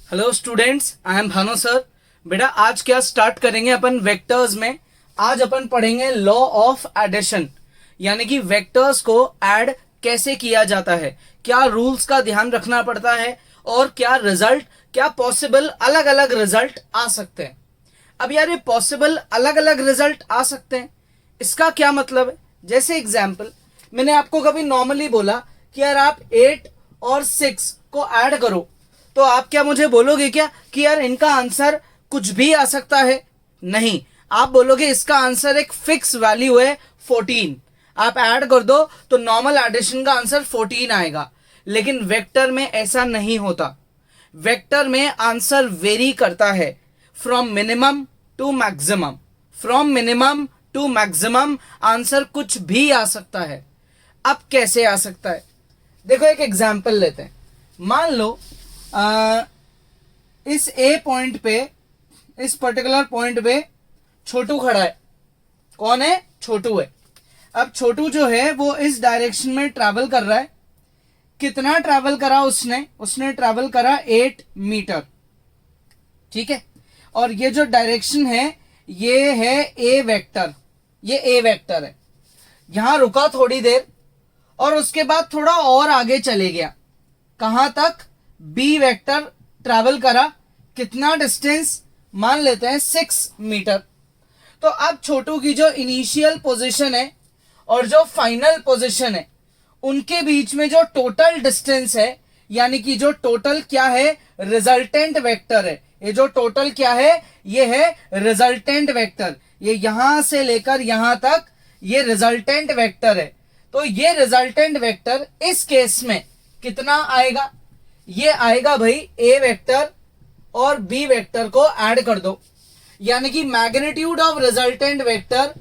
Hello students, I am Bhanu sir. बेटा आज क्या स्टार्ट करेंगे अपन वेक्टर्स में। आज अपन पढ़ेंगे लॉ ऑफ एडिशन, यानी कि वेक्टर्स को ऐड कैसे किया जाता है, क्या रूल्स का ध्यान रखना पड़ता है और क्या पॉसिबल अलग अलग रिजल्ट आ सकते हैं। अब यार ये पॉसिबल अलग अलग रिजल्ट आ सकते हैं, इसका क्या मतलब है। जैसे एग्जाम्पल मैंने आपको कभी नॉर्मली बोला कि यार आप 8 और 6 को ऐड करो, तो आप क्या मुझे बोलोगे क्या कि यार इनका आंसर कुछ भी आ सकता है? नहीं, आप बोलोगे इसका आंसर एक फिक्स वैल्यू है 14। आप ऐड कर दो तो नॉर्मल एडिशन का आंसर 14 आएगा। लेकिन वेक्टर में ऐसा नहीं होता। वेक्टर में आंसर वेरी करता है from minimum to maximum. From minimum to maximum answer कुछ भी आ सकता है। अब कैसे आ सकता है, देखो एक एग्जाम्पल लेते हैं। मान लो इस ए पॉइंट पे, इस पर्टिकुलर पॉइंट पे छोटू खड़ा है। कौन है? छोटू है। अब छोटू जो है वो इस डायरेक्शन में ट्रैवल कर रहा है। कितना ट्रैवल करा उसने ट्रैवल करा 8 मीटर। ठीक है, और ये जो डायरेक्शन है ये है ए वेक्टर, ये ए वेक्टर है। यहां रुका थोड़ी देर और उसके बाद थोड़ा और आगे चले गया। कहां तक? बी वेक्टर ट्रैवल करा। कितना डिस्टेंस? मान लेते हैं 6 मीटर। तो अब छोटू की जो इनिशियल पोजीशन है और जो फाइनल पोजीशन है उनके बीच में जो टोटल डिस्टेंस है, यानी कि जो टोटल क्या है? रिजल्टेंट वेक्टर है। ये जो टोटल क्या है? ये है रिजल्टेंट वेक्टर। ये यहां से लेकर यहां तक ये रिजल्टेंट वेक्टर है। तो ये रिजल्टेंट वेक्टर इस केस में कितना आएगा? ये आएगा भाई ए वेक्टर और बी वेक्टर को ऐड कर दो, यानी कि magnitude of resultant vector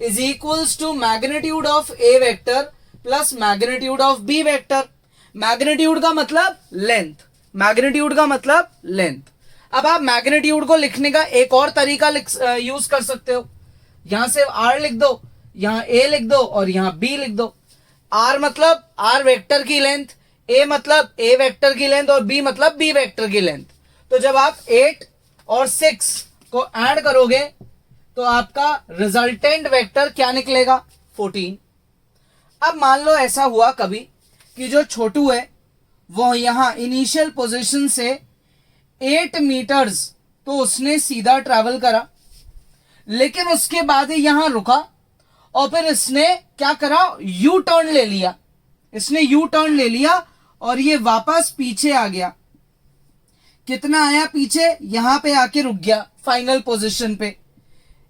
is equals to magnitude of A vector plus magnitude of B vector. Magnitude का मतलब लेंथ, मैग्नीट्यूड का मतलब लेंथ। अब आप मैग्नीट्यूड को लिखने का एक और तरीका यूज कर सकते हो। यहां से आर लिख दो, यहां ए लिख दो और यहां बी लिख दो। आर मतलब आर वेक्टर की लेंथ, ए मतलब ए वेक्टर की लेंथ और बी मतलब बी वेक्टर की लेंथ। तो जब आप 8 और 6 को ऐड करोगे तो आपका रिजल्टेंट वेक्टर क्या निकलेगा? 14। अब मान लो ऐसा हुआ कभी कि जो छोटू है वो यहां इनिशियल पोजीशन से 8 मीटर्स तो उसने सीधा ट्रैवल करा, लेकिन उसके बाद ही यहां रुका और फिर इसने क्या करा? यू टर्न ले लिया। इसने यू टर्न ले लिया और ये वापस पीछे आ गया। कितना आया पीछे? यहां पे आके रुक गया फाइनल पोजीशन पे।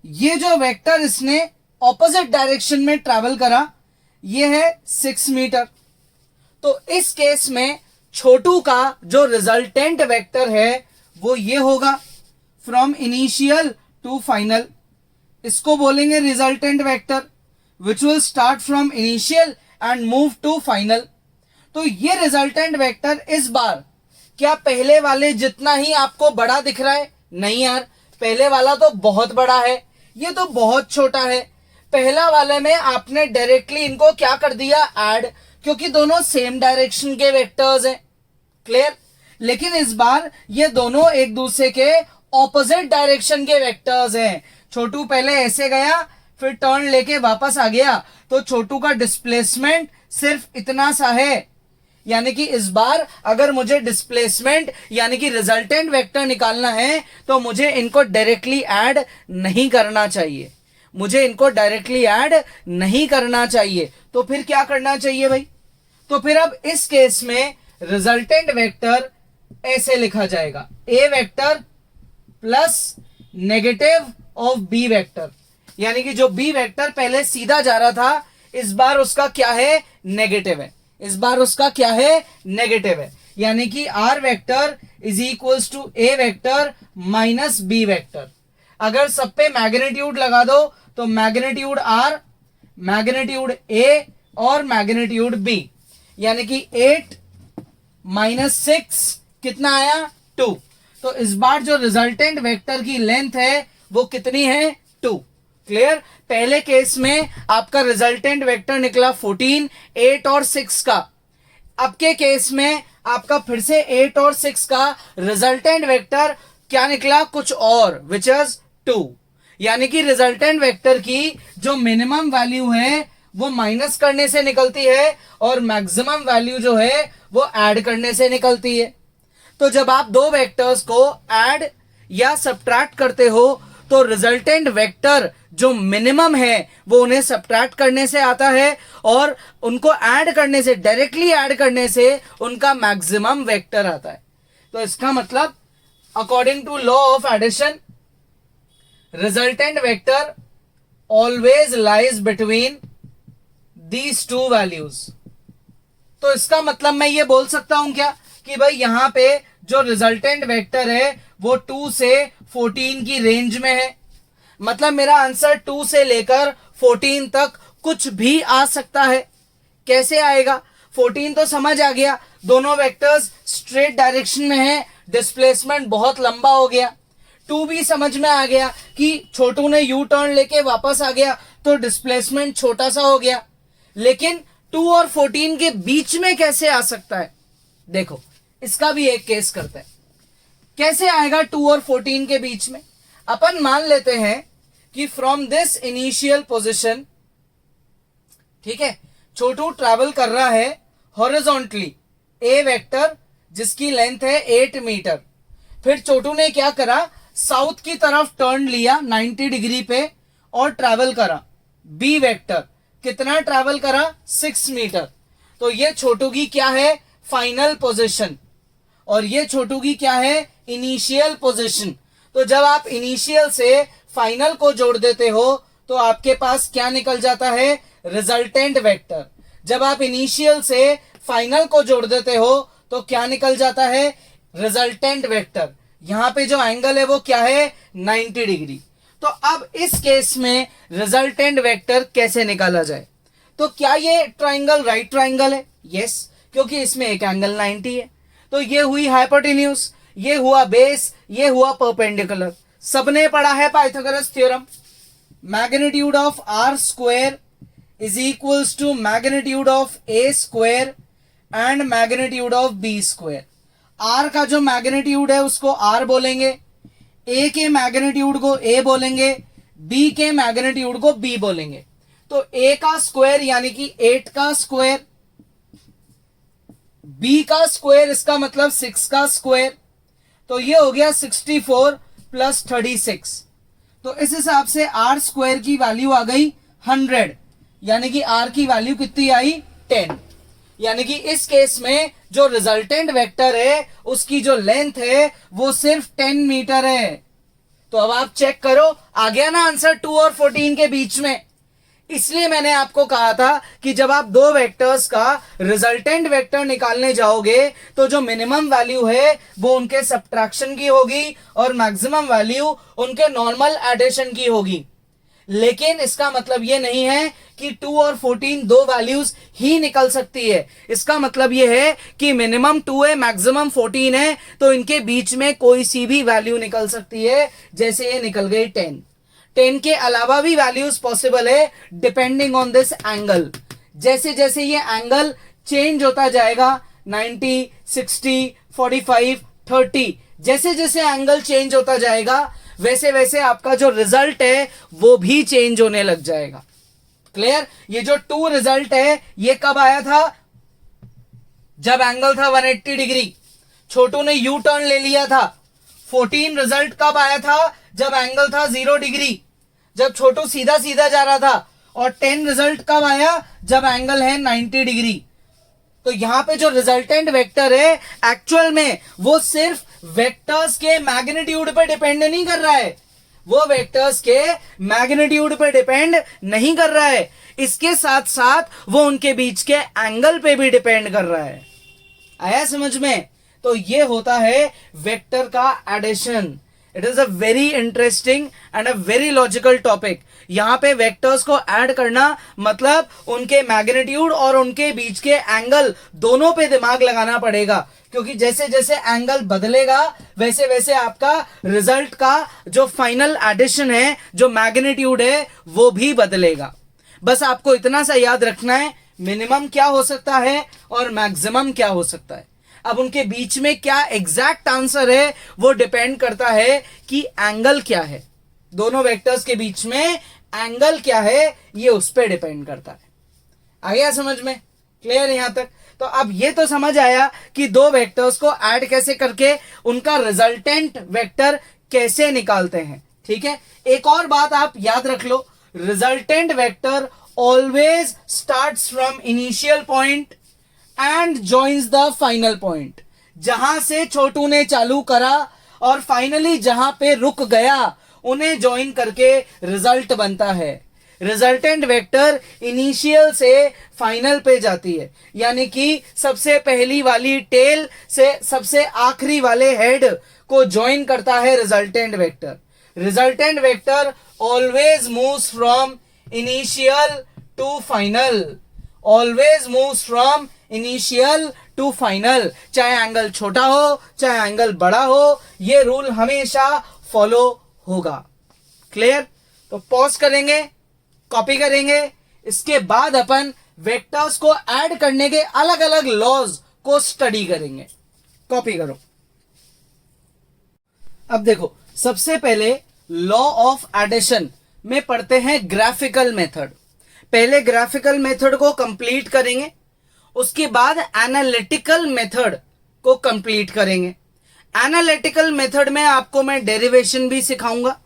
ये जो वेक्टर इसने ऑपोजिट डायरेक्शन में ट्रैवल करा ये है 6 मीटर। तो इस केस में छोटू का जो रिजल्टेंट वेक्टर है वो ये होगा फ्रॉम इनिशियल टू फाइनल। इसको बोलेंगे resultant vector which will start from initial and move to final. तो ये रिजल्टेंट वेक्टर इस बार क्या पहले वाले जितना ही आपको बड़ा दिख रहा है? नहीं यार, पहले वाला तो बहुत बड़ा है, ये तो बहुत छोटा है। पहला वाले में आपने डायरेक्टली इनको क्या कर दिया? ऐड, क्योंकि दोनों सेम डायरेक्शन के वेक्टर्स हैं। क्लियर? लेकिन इस बार ये दोनों एक दूसरे के ऑपोजिट डायरेक्शन के वेक्टर्स हैं। छोटू पहले ऐसे गया फिर टर्न लेके वापस आ गया, तो छोटू का डिस्प्लेसमेंट सिर्फ इतना सा है। यानी कि इस बार अगर मुझे डिस्प्लेसमेंट यानी कि रिजल्टेंट वेक्टर निकालना है तो मुझे इनको डायरेक्टली ऐड नहीं करना चाहिए। मुझे इनको डायरेक्टली ऐड नहीं करना चाहिए। तो फिर क्या करना चाहिए भाई? तो फिर अब इस केस में रिजल्टेंट वेक्टर ऐसे लिखा जाएगा, A vector plus negative of B vector. यानी कि जो बी वेक्टर पहले सीधा जा रहा था इस बार उसका क्या है? नेगेटिव है। इस बार उसका क्या है? नेगेटिव है। यानी कि R vector is equals to A vector minus B vector. अगर सब पे मैग्नीट्यूड लगा दो तो मैग्नीट्यूड आर, मैग्नीट्यूड ए और मैग्नीट्यूड बी, यानी कि 8 माइनस 6 कितना आया? 2। तो इस बार जो रिजल्टेंट वेक्टर की लेंथ है वो कितनी है? 2। क्लियर? पहले केस में आपका रिजल्टेंट वेक्टर निकला 14, 8 और 6 का। अब के केस में आपका फिर से 8 और 6 का रिजल्टेंट वेक्टर क्या निकला, कुछ और, विच इज 2। यानी कि रिजल्टेंट वेक्टर की जो मिनिमम वैल्यू है वो माइनस करने से निकलती है और मैक्सिमम वैल्यू जो है वो ऐड करने से निकलती है। तो जब आप दो वेक्टर्स को ऐड या सब्ट्रैक्ट करते हो तो रिजल्टेंट वेक्टर जो मिनिमम है वो उन्हें सब्ट्रैक्ट करने से आता है और उनको ऐड करने से, डायरेक्टली ऐड करने से उनका मैक्सिमम वेक्टर आता है। तो इसका मतलब according to law of addition resultant vector always lies between these two values. तो इसका मतलब मैं ये बोल सकता हूं क्या कि भाई यहां पे जो रिजल्टेंट वेक्टर है वो 2 से 14 की रेंज में है। मतलब मेरा आंसर 2 से लेकर 14 तक कुछ भी आ सकता है। कैसे आएगा? 14 तो समझ आ गया, दोनों वेक्टर्स स्ट्रेट डायरेक्शन में है, डिस्प्लेसमेंट बहुत लंबा हो गया। 2 भी समझ में आ गया कि छोटू ने यू टर्न लेके वापस आ गया तो डिस्प्लेसमेंट छोटा सा हो गया। लेकिन 2 और 14 के बीच में कैसे आ सकता है? देखो इसका भी एक केस करते हैं। कैसे आएगा 2 और 14 के बीच में? अपन मान लेते हैं कि फ्रॉम दिस इनिशियल पोजीशन, ठीक है, छोटू ट्रैवल कर रहा है हॉरिजॉन्टली ए वेक्टर जिसकी लेंथ है 8 मीटर। फिर छोटू ने क्या करा, साउथ की तरफ टर्न लिया 90 डिग्री पे और ट्रैवल करा बी वेक्टर। कितना ट्रैवल करा? 6 मीटर। तो ये छोटू की क्या है? Final position. और ये छोटू की क्या है? Initial position. तो जब आप इनिशियल से फाइनल को जोड़ देते हो तो आपके पास क्या निकल जाता है? Resultant vector. जब आप इनिशियल से फाइनल को जोड़ देते हो तो क्या निकल जाता है? Resultant vector. यहां पे जो एंगल है वो क्या है? 90 डिग्री। तो अब इस केस में रिजल्टेंट वेक्टर कैसे निकाला जाए? तो क्या ये ट्राइंगल राइट ट्राइंगल है? यस, क्योंकि इसमें एक एंगल 90 है। तो ये हुई हाइपोटेन्यूज, ये हुआ बेस, ये हुआ परपेंडिकुलर। सबने पढ़ा है Pythagoras theorem. Magnitude of R square is equals to magnitude of A square and magnitude of B square. R का जो मैग्नीट्यूड है उसको आर बोलेंगे, ए के मैग्नीट्यूड को ए बोलेंगे, बी के मैग्नीट्यूड को बी बोलेंगे। तो ए का स्क्वायर यानी कि 8 का स्क्वायर, बी का स्क्वायर इसका मतलब 6 का स्क्वायर। तो ये हो गया 64 प्लस 36। तो इस हिसाब से आर स्क्वायर की वैल्यू आ गई 100, यानी कि आर की वैल्यू कितनी आई? 10। यानी कि इस केस में जो रिजल्टेंट वेक्टर है उसकी जो लेंथ है वो सिर्फ 10 मीटर है। तो अब आप चेक करो, आ गया ना आंसर 2 और 14 के बीच में। इसलिए मैंने आपको कहा था कि जब आप दो वेक्टर्स का रिजल्टेंट वेक्टर निकालने जाओगे तो जो मिनिमम वैल्यू है वो उनके सब्ट्रैक्शन की होगी और मैक्सिमम वैल्यू उनके नॉर्मल एडिशन की होगी। लेकिन इसका मतलब ये नहीं है कि 2 और 14 दो वैल्यूज ही निकल सकती है। इसका मतलब ये है कि मिनिमम 2 है, मैक्सिमम 14 है, तो इनके बीच में कोई सी भी वैल्यू निकल सकती है। जैसे ये निकल गई 10 के अलावा भी वैल्यूज पॉसिबल है डिपेंडिंग ऑन दिस एंगल। जैसे जैसे ये एंगल चेंज होता जाएगा 90, 60, 45, 30, जैसे जैसे एंगल चेंज होता जाएगा वैसे वैसे आपका जो रिजल्ट है वो भी चेंज होने लग जाएगा। क्लियर? ये जो 2 रिजल्ट है ये कब आया था? जब एंगल था 180 डिग्री, छोटू ने यू टर्न ले लिया था। 14 रिजल्ट कब आया था? जब एंगल था 0 डिग्री, जब छोटू सीधा सीधा जा रहा था। और 10 रिजल्ट कब आया? जब एंगल है 90 डिग्री। तो यहां पे जो रिजल्टेंट वेक्टर है एक्चुअल में वो सिर्फ वेक्टर्स के मैग्नीट्यूड पे डिपेंड नहीं कर रहा है, वो वेक्टर्स के मैग्नीट्यूड पे डिपेंड नहीं कर रहा है, इसके साथ साथ वो उनके बीच के एंगल पे भी डिपेंड कर रहा है। आया समझ में? तो ये होता है वेक्टर का addition. It is a very interesting and a very logical topic. यहां पे वेक्टर्स को ऐड करना मतलब उनके मैग्नीट्यूड और उनके बीच के एंगल दोनों पे दिमाग लगाना पड़ेगा, क्योंकि जैसे जैसे एंगल बदलेगा वैसे वैसे आपका रिजल्ट का जो फाइनल एडिशन है, जो मैग्नीट्यूड है, वो भी बदलेगा। बस आपको इतना सा याद रखना है, मिनिमम क्या हो सकता है और मैक्सिमम क्या हो सकता है। अब उनके बीच में क्या एग्जैक्ट आंसर है वो डिपेंड करता है कि एंगल क्या है, दोनों वेक्टर्स के बीच में एंगल क्या है ये उस पर डिपेंड करता है। आ गया समझ में? क्लियर यहां तक? तो अब ये तो समझ आया कि दो वेक्टर्स को ऐड कैसे करके उनका रिजल्टेंट वेक्टर कैसे निकालते हैं। ठीक है, एक और बात आप याद रख लो, resultant vector always starts from initial point and joins the final point. जहां से छोटू ने चालू करा और फाइनली जहां पे रुक गया उन्हें ज्वाइन करके रिजल्ट बनता है। रिजल्टेंट वेक्टर इनिशियल से फाइनल पे जाती है, यानी कि सबसे पहली वाली टेल से सबसे आखिरी वाले हेड को ज्वाइन करता है resultant vector. Resultant vector always moves from initial to final, always moves from initial to final, चाहे एंगल छोटा हो चाहे एंगल बड़ा हो, ये रूल हमेशा फॉलो होगा। क्लियर? तो पॉज करेंगे, कॉपी करेंगे, इसके बाद अपन वेक्टर्स को ऐड करने के अलग अलग लॉज को स्टडी करेंगे। कॉपी करो। अब देखो, सबसे पहले लॉ ऑफ एडिशन में पढ़ते हैं ग्राफिकल मेथड। पहले ग्राफिकल मेथड को कंप्लीट करेंगे, उसके बाद एनालिटिकल मेथड को कंप्लीट करेंगे। एनालिटिकल मेथड में आपको मैं डेरिवेशन भी सिखाऊंगा।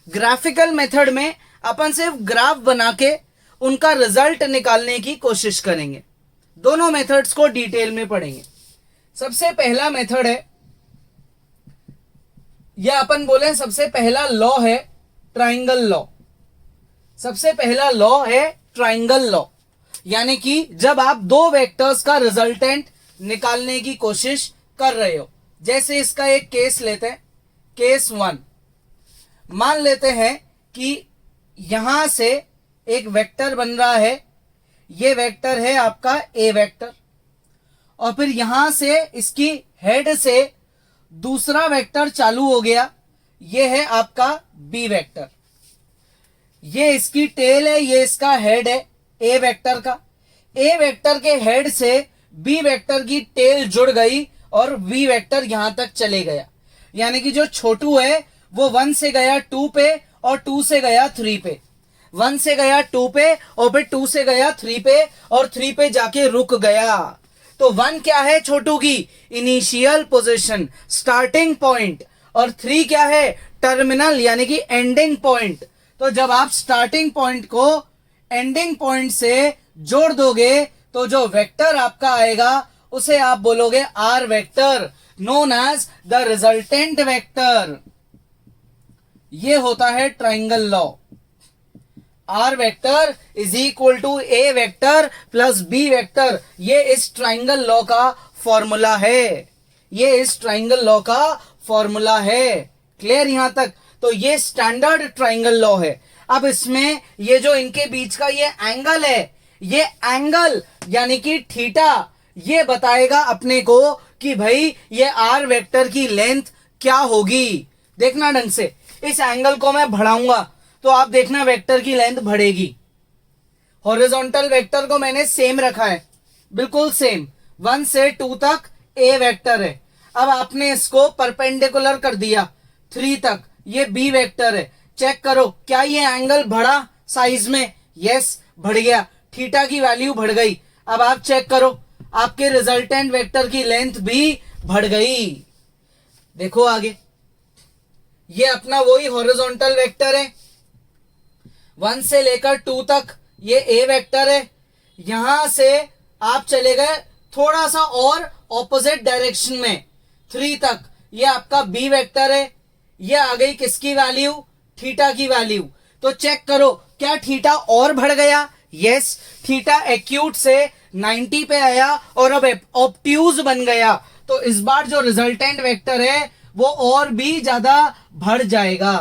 ग्राफिकल मेथड में अपन सिर्फ ग्राफ बना के उनका रिजल्ट निकालने की कोशिश करेंगे। दोनों मेथड्स को डिटेल में पढ़ेंगे। सबसे पहला मेथड है, या अपन बोले सबसे पहला लॉ है ट्राइंगल लॉ। सबसे पहला लॉ है ट्राइंगल लॉ, यानी कि जब आप दो वेक्टर्स का रिजल्टेंट निकालने की कोशिश कर रहे हो, जैसे इसका एक केस लेते हैं, केस 1। मान लेते हैं कि यहां से एक वेक्टर बन रहा है, ये वेक्टर है आपका ए वेक्टर, और फिर यहां से इसकी हेड से दूसरा वेक्टर चालू हो गया, ये है आपका बी वेक्टर। ये इसकी टेल है, ये इसका हेड है ए वेक्टर का। ए वेक्टर के हेड से बी वेक्टर की टेल जुड़ गई और बी वेक्टर यहां तक चले गया, यानी कि जो छोटू है वो 1 से गया 2 पे और 2 से गया 3 पे, 1 से गया 2 पे और फिर 2 से गया 3 पे और 3 पे जाके रुक गया। तो 1 क्या है छोटू की? इनिशियल पोजीशन, स्टार्टिंग पॉइंट, और 3 क्या है? टर्मिनल, यानी कि एंडिंग पॉइंट। तो जब आप स्टार्टिंग पॉइंट को एंडिंग पॉइंट से जोड़ दोगे तो जो वेक्टर आपका आएगा उसे आप बोलोगे R vector, known as the resultant vector. ये होता है triangle law. R vector is equal to A vector plus B vector, ये इस ट्राइंगल लॉ का फॉर्मूला है। ये इस ट्राइंगल लॉ का फॉर्मूला है। क्लियर यहां तक? तो ये स्टैंडर्ड ट्राइंगल लॉ है। अब इसमें ये जो इनके बीच का ये एंगल है, ये एंगल यानी कि थीटा, ये बताएगा अपने को कि भाई ये आर वेक्टर की लेंथ क्या होगी। देखना ढंग से, इस एंगल को मैं बढ़ाऊंगा तो आप देखना वेक्टर की लेंथ बढ़ेगी। हॉरिजॉन्टल वेक्टर को मैंने सेम रखा है, बिल्कुल सेम, 1 से 2 तक ए वेक्टर है। अब आपने इसको परपेंडिकुलर कर दिया 3 तक, ये बी वेक्टर है। चेक करो क्या ये एंगल बढ़ा साइज में? यस, बढ़ गया, थीटा की वैल्यू बढ़ गई। अब आप चेक करो, आपके रिजल्टेंट वेक्टर की लेंथ भी बढ़ गई। देखो आगे, ये अपना वही हॉरिजॉन्टल वेक्टर है, 1 से लेकर 2 तक ये ए वेक्टर है। यहां से आप चले गए थोड़ा सा और ऑपोजिट डायरेक्शन में 3 तक, ये आपका बी वेक्टर है। ये आ गई किसकी वैल्यू? थीटा की वैल्यू। तो चेक करो क्या थीटा और बढ़ गया? यस, थीटा एक्यूट से 90 पे आया और अब ऑब्ट्यूज बन गया। तो इस बार जो रिजल्टेंट वेक्टर है वो और भी ज्यादा बढ़ जाएगा।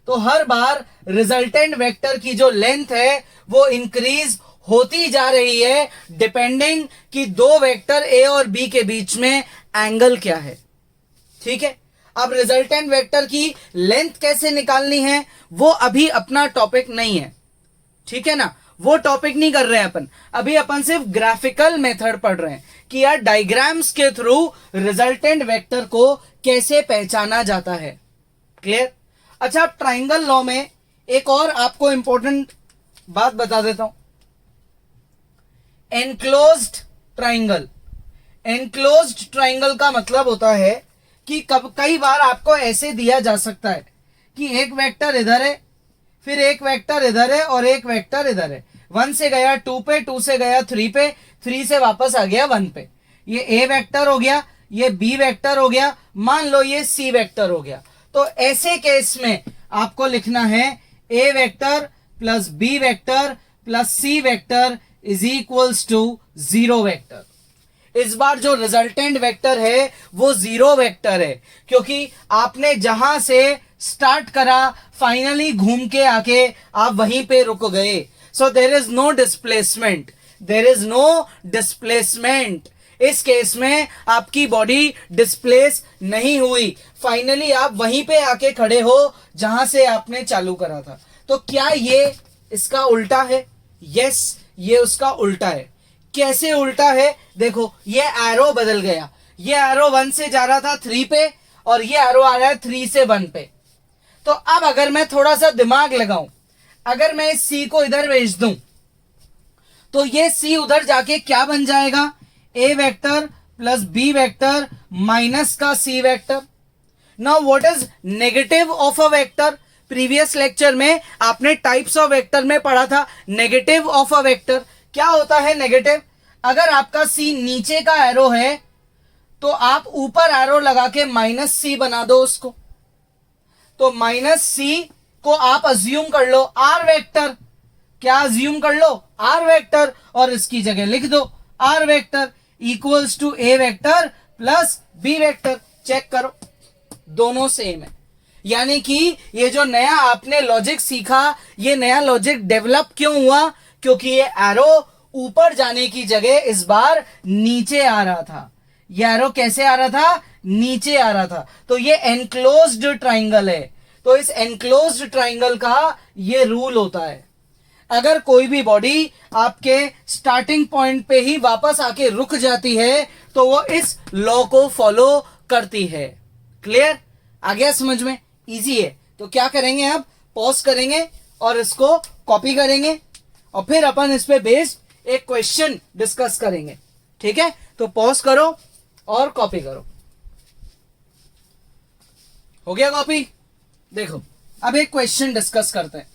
तो हर बार रिजल्टेंट वेक्टर की जो लेंथ है वो इंक्रीज होती जा रही है, डिपेंडिंग कि दो वेक्टर ए और बी के बीच में एंगल क्या है। ठीक है, अब रिजल्टेंट वेक्टर की लेंथ कैसे निकालनी है वो अभी अपना टॉपिक नहीं है। ठीक है ना, वो टॉपिक नहीं कर रहे हैं अपन, अभी अपन सिर्फ ग्राफिकल मेथड पढ़ रहे हैं कि यार डायग्राम्स के थ्रू रिजल्टेंट वेक्टर को कैसे पहचाना जाता है। क्लियर? अच्छा, अब ट्राइंगल लॉ में एक और आपको इंपॉर्टेंट बात बता देता हूं। एनक्लोज्ड ट्राइंगल, एनक्लोज्ड ट्राइंगल का मतलब होता है कि कई बार आपको ऐसे दिया जा सकता है कि एक वेक्टर इधर है, फिर एक वेक्टर इधर है और एक वेक्टर इधर है। 1 से गया 2 पे, 2 से गया 3 पे, 3 से वापस आ गया 1 पे। ये ए वेक्टर हो गया, ये बी वेक्टर हो गया, मान लो ये सी वेक्टर हो गया। तो ऐसे केस में आपको लिखना है A vector plus B vector plus C vector is equals to 0 vector. इस बार जो रिजल्टेंट वेक्टर है वो 0 वेक्टर है, क्योंकि आपने जहां से स्टार्ट करा फाइनली घूम के आके आप वहीं पे रुक गए। So there is no displacement, there is no displacement. इस केस में आपकी बॉडी डिस्प्लेस नहीं हुई, फाइनली आप वहीं पे आके खड़े हो जहां से आपने चालू करा था। तो क्या ये इसका उल्टा है? यस, ये उसका उल्टा है। कैसे उल्टा है? देखो, ये एरो बदल गया। ये एरो 1 से जा रहा था 3 पे और ये एरो आ रहा है 3 से 1 पे। तो अब अगर मैं थोड़ा सा दिमाग लगाऊं, अगर मैं इस सी को इधर भेज दूं तो ये सी उधर जाके क्या बन जाएगा? A vector plus B vector minus का C vector. Now what is negative of a vector? Previous lecture में आपने टाइप्स ऑफ वेक्टर में पढ़ा था नेगेटिव ऑफ अ वेक्टर। क्या होता है नेगेटिव? अगर आपका सी नीचे का एरो है तो आप ऊपर एरो लगा के माइनस सी बना दो उसको। तो माइनस सी को आप अज्यूम कर लो आर वेक्टर। क्या अज्यूम कर लो? आर वेक्टर, और इसकी जगह लिख दो R vector equals to A vector plus B vector. Check करो, दोनों सेम है। यानी कि ये जो नया आपने लॉजिक सीखा, ये नया लॉजिक डेवलप क्यों हुआ? क्योंकि ये एरो ऊपर जाने की जगह इस बार नीचे आ रहा था। ये एरो कैसे आ रहा था? नीचे आ रहा था। तो ये एनक्लोज्ड ट्राइंगल है। तो इस एनक्लोज्ड ट्राइंगल का ये रूल होता है, अगर कोई भी बॉडी आपके स्टार्टिंग पॉइंट पे ही वापस आके रुक जाती है तो वो इस लॉ को फॉलो करती है। क्लियर? आ गया समझ में? इजी है। तो क्या करेंगे, अब पॉज करेंगे और इसको कॉपी करेंगे और फिर अपन इस पे बेस्ड एक क्वेश्चन डिस्कस करेंगे। ठीक है? तो पॉज करो और कॉपी करो। हो गया कॉपी? देखो, अब एक क्वेश्चन डिस्कस करते हैं।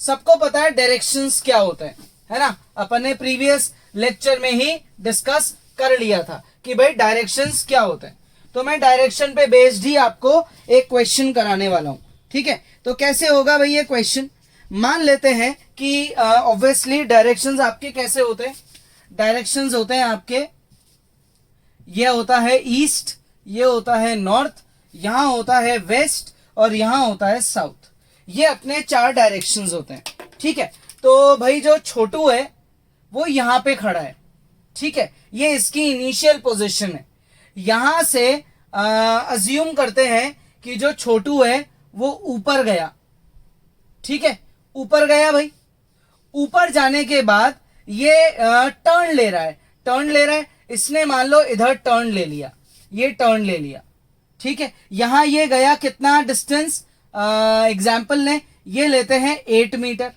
सबको पता है डायरेक्शंस क्या होते हैं, है ना? अपन ने प्रीवियस लेक्चर में ही डिस्कस कर लिया था कि भाई डायरेक्शंस क्या होते हैं। तो मैं डायरेक्शन पे बेस्ड ही आपको एक क्वेश्चन कराने वाला हूं। ठीक है? तो कैसे होगा भाई ये क्वेश्चन? मान लेते हैं कि ऑब्वियसली डायरेक्शंस आपके कैसे होते हैं? डायरेक्शंस होते हैं आपके, ये होता है ईस्ट, ये होता है नॉर्थ, यहां होता है वेस्ट और यहां होता है साउथ। ये अपने 4 डायरेक्शंस होते हैं। ठीक है? तो भाई जो छोटू है वो यहां पे खड़ा है। ठीक है? ये इसकी इनिशियल पोजीशन है। यहां से अज्यूम करते हैं कि जो छोटू है वो ऊपर गया। ठीक है? ऊपर गया भाई। ऊपर जाने के बाद ये टर्न ले रहा है, टर्न ले रहा है। इसने मान लो इधर टर्न ले लिया, ये टर्न ले लिया। ठीक है? यहां ये गया कितना डिस्टेंस? एग्जाम्पल ने ये लेते हैं 8 मीटर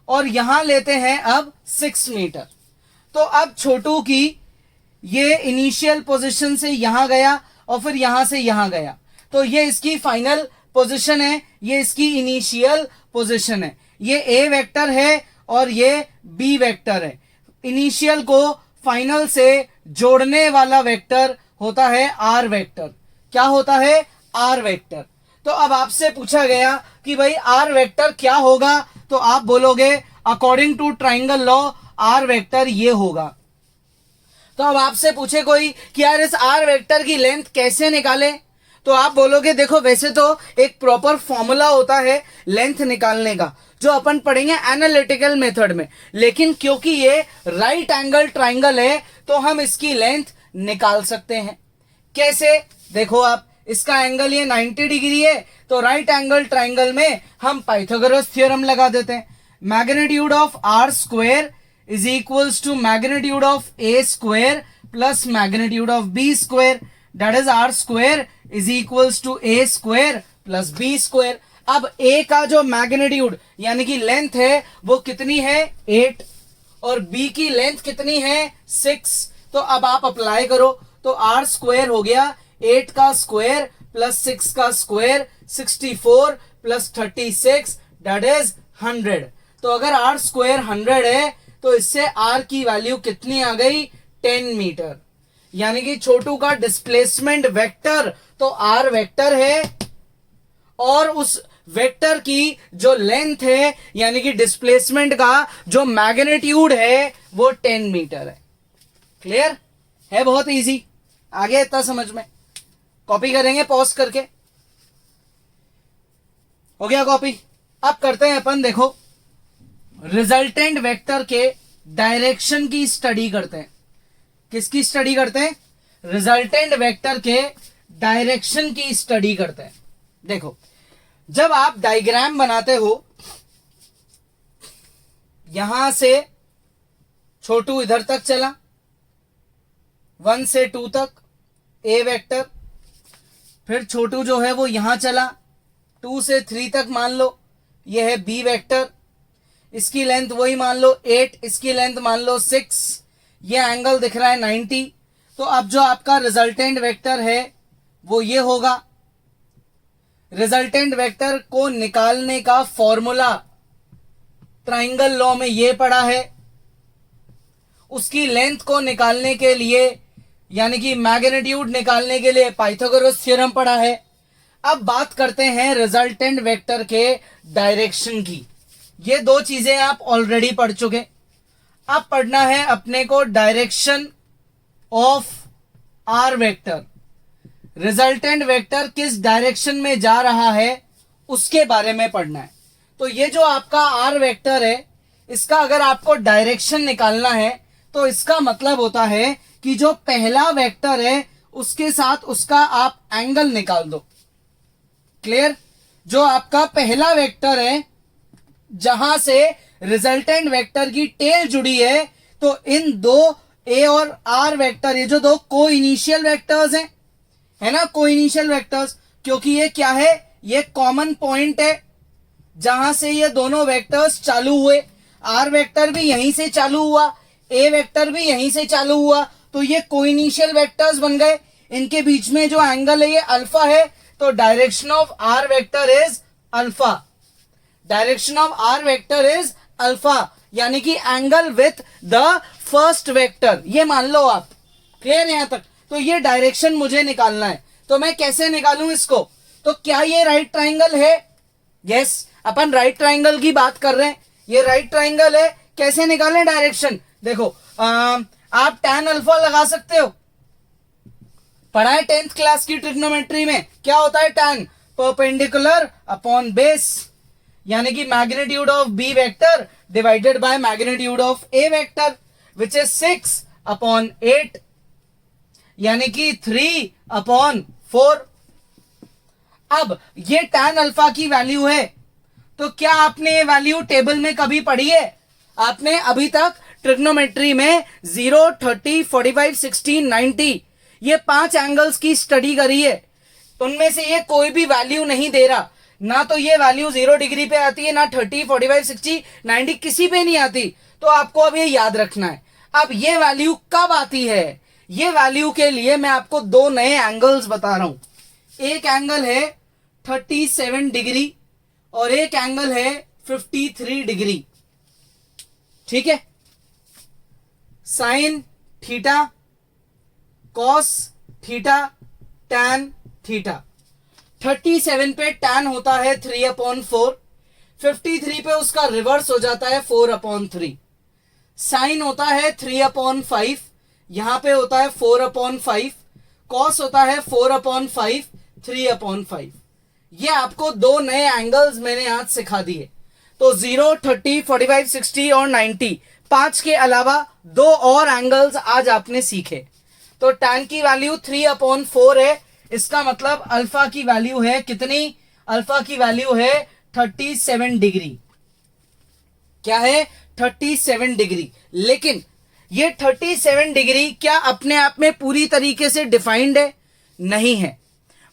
और यहां लेते हैं अब 6 मीटर। तो अब छोटू की ये इनिशियल पोजीशन से यहां गया और फिर यहां से यहां गया, तो ये इसकी फाइनल पोजीशन है, ये इसकी इनिशियल पोजीशन है। ये ए वेक्टर है और ये बी वेक्टर है। इनिशियल को फाइनल से जोड़ने वाला वेक्टर होता है आर वेक्टर। क्या होता है? R vector. तो अब आपसे पूछा गया कि भाई आर वेक्टर क्या होगा, तो आप बोलोगे according to triangle law R vector ये होगा। तो अब आपसे पूछे कोई कि यार इस आर वेक्टर की लेंथ कैसे निकाले, तो आप बोलोगे देखो वैसे तो एक प्रॉपर फॉर्मूला होता है लेंथ निकालने का जो अपन पढ़ेंगे एनालिटिकल मेथड में, लेकिन क्योंकि ये राइट एंगल ट्राइंगल है तो हम इसकी लेंथ निकाल सकते हैं। कैसे? देखो आप, इसका एंगल ये 90 डिग्री है तो राइट एंगल ट्राइंगल में हम पाइथागोरस थ्योरम लगा देते हैं। Magnitude of R square is equals to magnitude of A square plus magnitude of B square, that is R square is equals to A square plus B square. अब A का जो magnitude यानी कि length है वो कितनी है 8 और बी की लेंथ कितनी है 6। तो अब आप अप्लाई करो तो आर स्क्वायर हो गया 8 का स्क्वायर प्लस 6 का स्क्वायर 64 प्लस 36 दैट इज 100। तो अगर आर स्क्वायर 100 है तो इससे आर की वैल्यू कितनी आ गई 10 मीटर। यानी कि छोटू का डिस्प्लेसमेंट वेक्टर तो आर वेक्टर है और उस वेक्टर की जो लेंथ है यानी कि डिस्प्लेसमेंट का जो मैग्नीट्यूड है वो 10 मीटर है। क्लियर है? बहुत इजी। आगे इतना समझ में। कॉपी करेंगे पॉज करके। हो गया कॉपी। अब करते हैं अपन, देखो रिजल्टेंट वेक्टर के डायरेक्शन की स्टडी करते हैं। किसकी स्टडी करते हैं? रिजल्टेंट वेक्टर के डायरेक्शन की स्टडी करते हैं। देखो जब आप डायग्राम बनाते हो, यहां से छोटू इधर तक चला 1 से 2 तक ए वेक्टर, फिर छोटू जो है वो यहां चला 2 से 3 तक मान लो ये है बी वेक्टर, इसकी लेंथ वही मान लो 8, इसकी लेंथ मान लो 6, ये एंगल दिख रहा है 90। तो अब जो आपका रिजल्टेंट वेक्टर है वो ये होगा। रिजल्टेंट वेक्टर को निकालने का फॉर्मूला ट्राइंगल लॉ में ये पड़ा है। उसकी लेंथ को निकालने के लिए यानी कि मैग्नीट्यूड निकालने के लिए पाइथागोरस थ्योरम पड़ा है। अब बात करते हैं रिजल्टेंट वेक्टर के डायरेक्शन की। ये दो चीजें आप ऑलरेडी पढ़ चुके। अब पढ़ना है अपने को direction of R vector. Resultant vector किस डायरेक्शन में जा रहा है उसके बारे में पढ़ना है। तो ये जो आपका आर वेक्टर है इसका अगर आपको डायरेक्शन निकालना है तो इसका मतलब होता है कि जो पहला वेक्टर है उसके साथ उसका आप एंगल निकाल दो। क्लियर? जो आपका पहला वेक्टर है जहां से रिजल्टेंट वेक्टर की टेल जुड़ी है, तो इन दो ए और आर वेक्टर, ये जो दो को इनिशियल वेक्टर्स हैं, है ना, को इनिशियल वेक्टर्स, क्योंकि ये क्या है, ये कॉमन पॉइंट है जहां से ये दोनों वेक्टर्स चालू हुए। आर वेक्टर भी यहीं से चालू हुआ, ए वेक्टर भी यहीं से चालू हुआ, तो ये को इनिशियल वेक्टर्स बन गए। इनके बीच में जो एंगल है ये अल्फा है, तो direction of R vector is alpha. Direction of R vector is alpha, यानी कि angle with the first vector, ये मान लो आप। क्लियर यहां तक? तो ये डायरेक्शन मुझे निकालना है, तो मैं कैसे निकालूं इसको? तो क्या ये राइट ट्राइंगल है? यस, अपन राइट ट्राइंगल की बात कर रहे हैं। ये राइट ट्राइंगल है। कैसे निकालें डायरेक्शन? देखो आप tan अल्फा लगा सकते हो, पढ़ा है 10th क्लास की ट्रिग्नोमेट्री में। क्या होता है tan? परपेंडिकुलर अपॉन बेस, यानी कि magnitude of B vector divided by magnitude of A vector which is 6 upon 8, यानी कि 3 अपॉन 4। अब ये tan अल्फा की वैल्यू है, तो क्या आपने ये वैल्यू टेबल में कभी पढ़ी है? आपने अभी तक ट्रिग्नोमेट्री में 0, 30, 45, 16, 90 ये 5 एंगल्स की स्टडी करी है। उनमें से ये कोई भी वैल्यू नहीं दे रहा, ना तो ये वैल्यू 0 डिग्री पे आती है, ना 30, 45, 60, 90 किसी पे नहीं आती। तो आपको अब ये याद रखना है। अब ये वैल्यू कब आती है? ये वैल्यू के लिए मैं आपको दो नए एंगल्स बता रहा हूं। एक एंगल है 37 डिग्री और एक एंगल है 53 डिग्री। ठीक है? Sine theta, cos theta, tan theta. 37 पे टैन होता है 3/4, 53 पे उसका रिवर्स हो जाता है 4/3। साइन होता है 3/5, यहां पे होता है 4/5, कॉस होता है 4/5, 3/5। ये आपको दो नए एंगल्स मैंने आज सिखा दिए। तो 0, 30, 45, 60 और 90, 5 के अलावा दो और एंगल्स आज आपने सीखे। तो tan की वैल्यू 3/4 है, इसका मतलब अल्फा की वैल्यू है कितनी? अल्फा की वैल्यू है 37 डिग्री। क्या है? 37 डिग्री। लेकिन ये 37 डिग्री क्या अपने आप में पूरी तरीके से डिफाइंड है? नहीं है।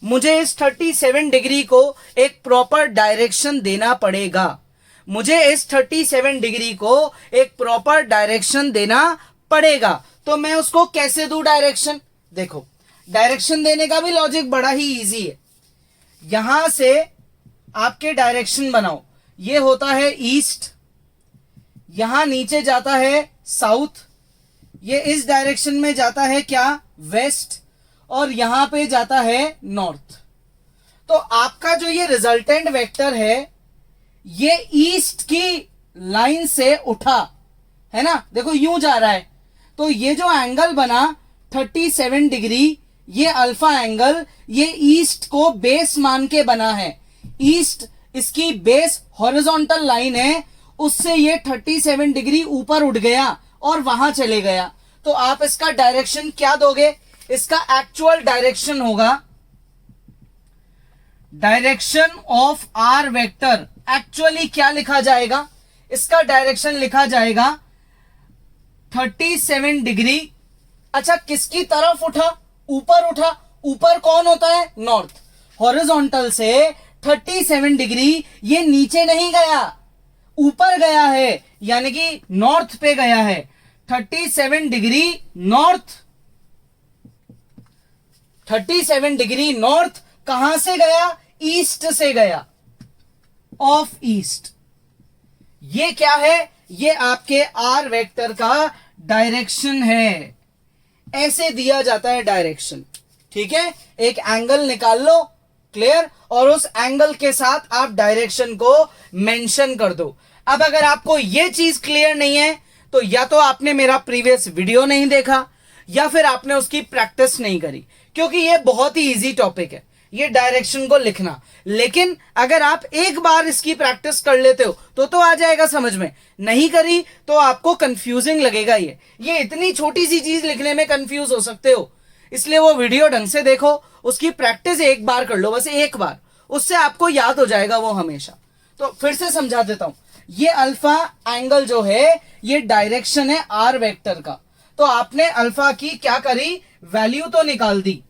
मुझे इस 37 डिग्री को एक प्रॉपर डायरेक्शन देना पड़ेगा। मुझे इस 37 डिग्री को एक प्रॉपर डायरेक्शन देना पड़ेगा। तो मैं उसको कैसे दूं डायरेक्शन? देखो, डायरेक्शन देने का भी लॉजिक बड़ा ही इजी है। यहां से आपके डायरेक्शन बनाओ, ये होता है ईस्ट, यहां नीचे जाता है साउथ, ये इस डायरेक्शन में जाता है क्या? वेस्ट, और यहां पे जाता है नॉर्थ। तो आपका जो ये रिजल्टेंट वेक्टर है ये ईस्ट की लाइन से उठा है ना, देखो यूं जा रहा है। तो ये जो एंगल बना 37 डिग्री, ये अल्फा एंगल, ये ईस्ट को बेस मान के बना है। ईस्ट इसकी बेस हॉरिजॉन्टल लाइन है, उससे ये 37 डिग्री ऊपर उठ गया और वहां चले गया। तो आप इसका डायरेक्शन क्या दोगे? इसका एक्चुअल डायरेक्शन होगा, direction of R vector actually क्या लिखा जाएगा? इसका डायरेक्शन लिखा जाएगा 37 डिग्री। अच्छा, किसकी तरफ उठा? ऊपर उठा। ऊपर कौन होता है? नॉर्थ। हॉरिजॉन्टल से 37 डिग्री ये नीचे नहीं गया, ऊपर गया है, यानी कि नॉर्थ पे गया है। 37 डिग्री नॉर्थ, 37 डिग्री नॉर्थ कहां से गया? ईस्ट से गया, ऑफ ईस्ट। ये क्या है? ये आपके आर वेक्टर का डायरेक्शन है। ऐसे दिया जाता है डायरेक्शन, ठीक है। एक एंगल निकाल लो, क्लियर, और उस एंगल के साथ आप डायरेक्शन को मेंशन कर दो। अब अगर आपको ये चीज क्लियर नहीं है तो या तो आपने मेरा प्रीवियस वीडियो नहीं देखा या फिर आपने उसकी प्रैक्टिस नहीं करी, क्योंकि ये बहुत ही इजी टॉपिक है ये डायरेक्शन को लिखना। लेकिन अगर आप एक बार इसकी प्रैक्टिस कर लेते हो तो आ जाएगा समझ में। नहीं करी तो आपको कंफ्यूजिंग लगेगा। ये इतनी छोटी सी चीज लिखने में कंफ्यूज हो सकते हो, इसलिए वो वीडियो ढंग से देखो, उसकी प्रैक्टिस एक बार कर लो, बस एक बार, उससे आपको याद हो जाएगा वो हमेशा। तो फिर से समझा देता हूं, ये अल्फा एंगल जो है ये डायरेक्शन है आर वेक्टर का। तो आपने अल्फा की क्या करी? वैल्यू तो निकाल दी